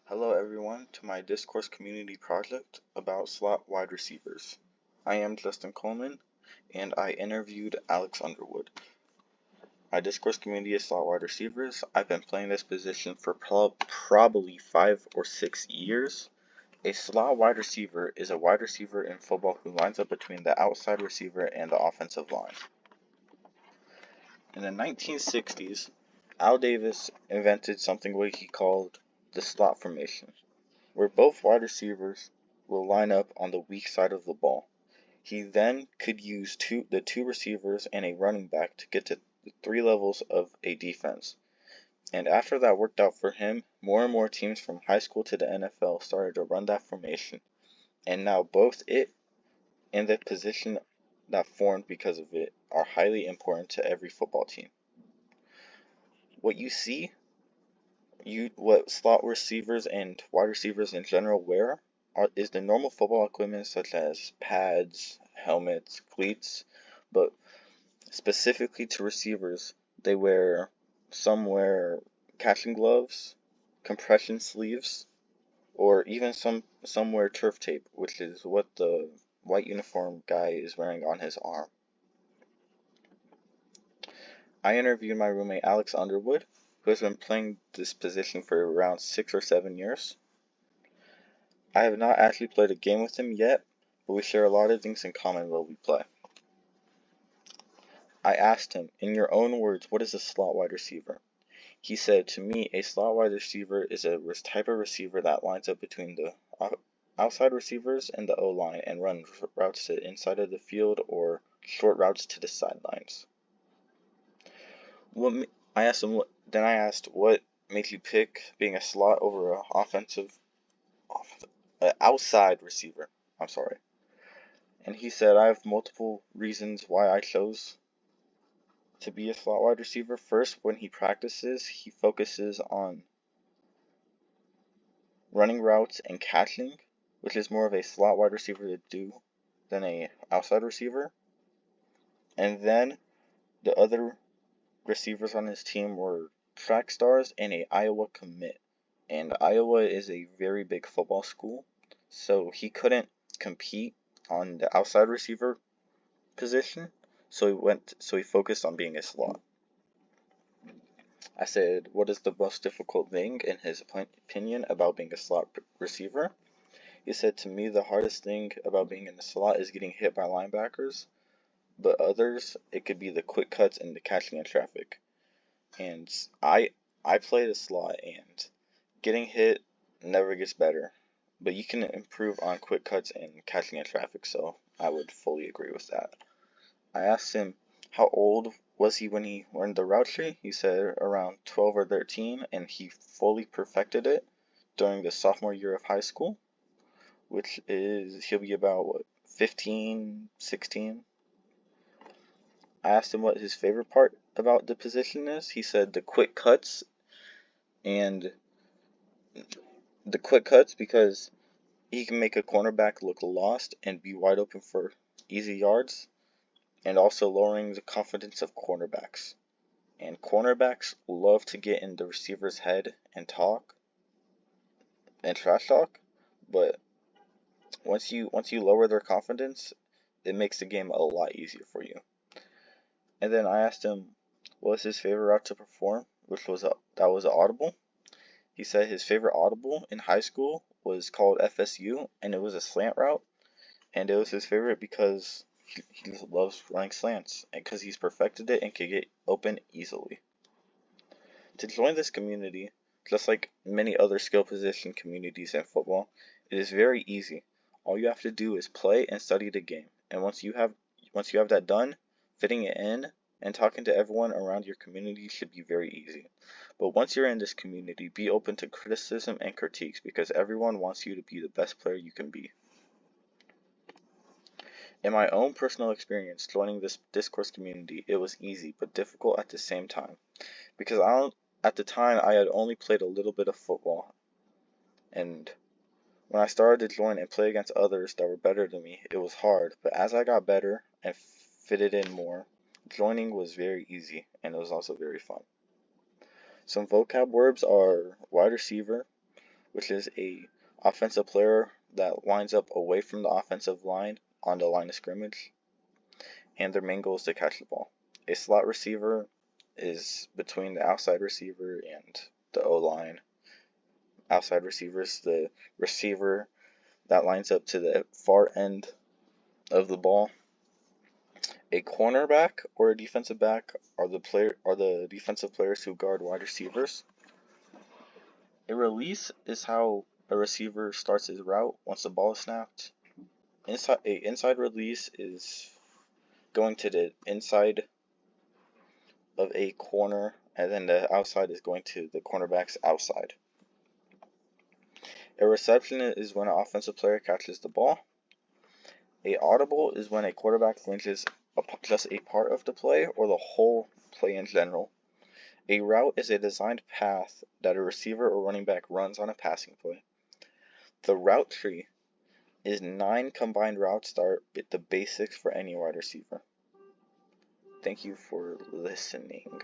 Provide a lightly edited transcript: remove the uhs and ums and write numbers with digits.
Hello everyone to my Discourse community project about slot wide receivers. I am Justin Coleman and I interviewed Alex Underwood. My Discourse community is slot wide receivers. I've been playing this position for probably 5 or 6 years. A slot wide receiver is a wide receiver in football who lines up between the outside receiver and the offensive line. In the 1960s, Al Davis invented something what he called the slot formation, where both wide receivers will line up on the weak side of the ball. He then could use the two receivers and a running back to get to the 3 levels of a defense. And after that worked out for him, more and more teams from high school to the NFL started to run that formation. And now both it and the position that formed because of it are highly important to every football team. What you see, what slot receivers and wide receivers in general wear is the normal football equipment such as pads, helmets, cleats, but specifically to receivers, some wear catching gloves, compression sleeves, or even some wear turf tape, which is what the white uniform guy is wearing on his arm. I interviewed my roommate Alex Underwood, who has been playing this position for around 6 or 7 years. I have not actually played a game with him yet, but we share a lot of things in common while we play. I asked him, in your own words, what is a slot wide receiver? He said, to me, a slot wide receiver is a type of receiver that lines up between the outside receivers and the O-line and runs routes to the inside of the field or short routes to the sidelines. I asked what makes you pick being a slot over an outside receiver. I'm sorry. And he said, I have multiple reasons why I chose to be a slot wide receiver. First, when he practices, he focuses on running routes and catching, which is more of a slot wide receiver to do than a outside receiver. And then the other receivers on his team were track stars and a Iowa commit. And Iowa is a very big football school, so he couldn't compete on the outside receiver position, so he focused on being a slot. I said, what is the most difficult thing, in his opinion, about being a slot receiver? He said, to me, the hardest thing about being in the slot is getting hit by linebackers, but others, it could be the quick cuts and the catching in traffic. And I play the slot, and getting hit never gets better, but you can improve on quick cuts and catching in traffic, so I would fully agree with that. I asked him, how old was he when he learned the route tree? He said around 12 or 13, and he fully perfected it during the sophomore year of high school, which is, he'll be about, 15, 16? I asked him what his favorite part about the position is. He said the quick cuts because he can make a cornerback look lost and be wide open for easy yards, and also lowering the confidence of cornerbacks. And cornerbacks love to get in the receiver's head and talk and trash talk, but once you lower their confidence, it makes the game a lot easier for you. And then I asked him what was his favorite route to perform, which was that was an audible. He said his favorite audible in high school was called FSU, and it was a slant route, and it was his favorite because he just loves running slants, and because he's perfected it and can get open easily. To join this community, just like many other skill position communities in football, it is very easy. All you have to do is play and study the game, and once you have that done, fitting it in and talking to everyone around your community should be very easy. But once you're in this community, be open to criticism and critiques because everyone wants you to be the best player you can be. In my own personal experience joining this discourse community, it was easy but difficult at the same time, because at the time I had only played a little bit of football, and when I started to join and play against others that were better than me, it was hard, but as I got better and fitted in more, joining was very easy, and it was also very fun. Some vocab words are wide receiver, which is a offensive player that lines up away from the offensive line on the line of scrimmage, and their main goal is to catch the ball. A slot receiver is between the outside receiver and the O-line. Outside receiver is the receiver that lines up to the far end of the ball. A cornerback or a defensive back are the defensive players who guard wide receivers. A release is how a receiver starts his route once the ball is snapped. Inside release is going to the inside of a corner, and then the outside is going to the cornerback's outside. A reception is when an offensive player catches the ball. A audible is when a quarterback finishes just a part of the play or the whole play in general. A route is a designed path that a receiver or running back runs on a passing play. The route tree is 9 combined routes that are the basics for any wide receiver. Thank you for listening.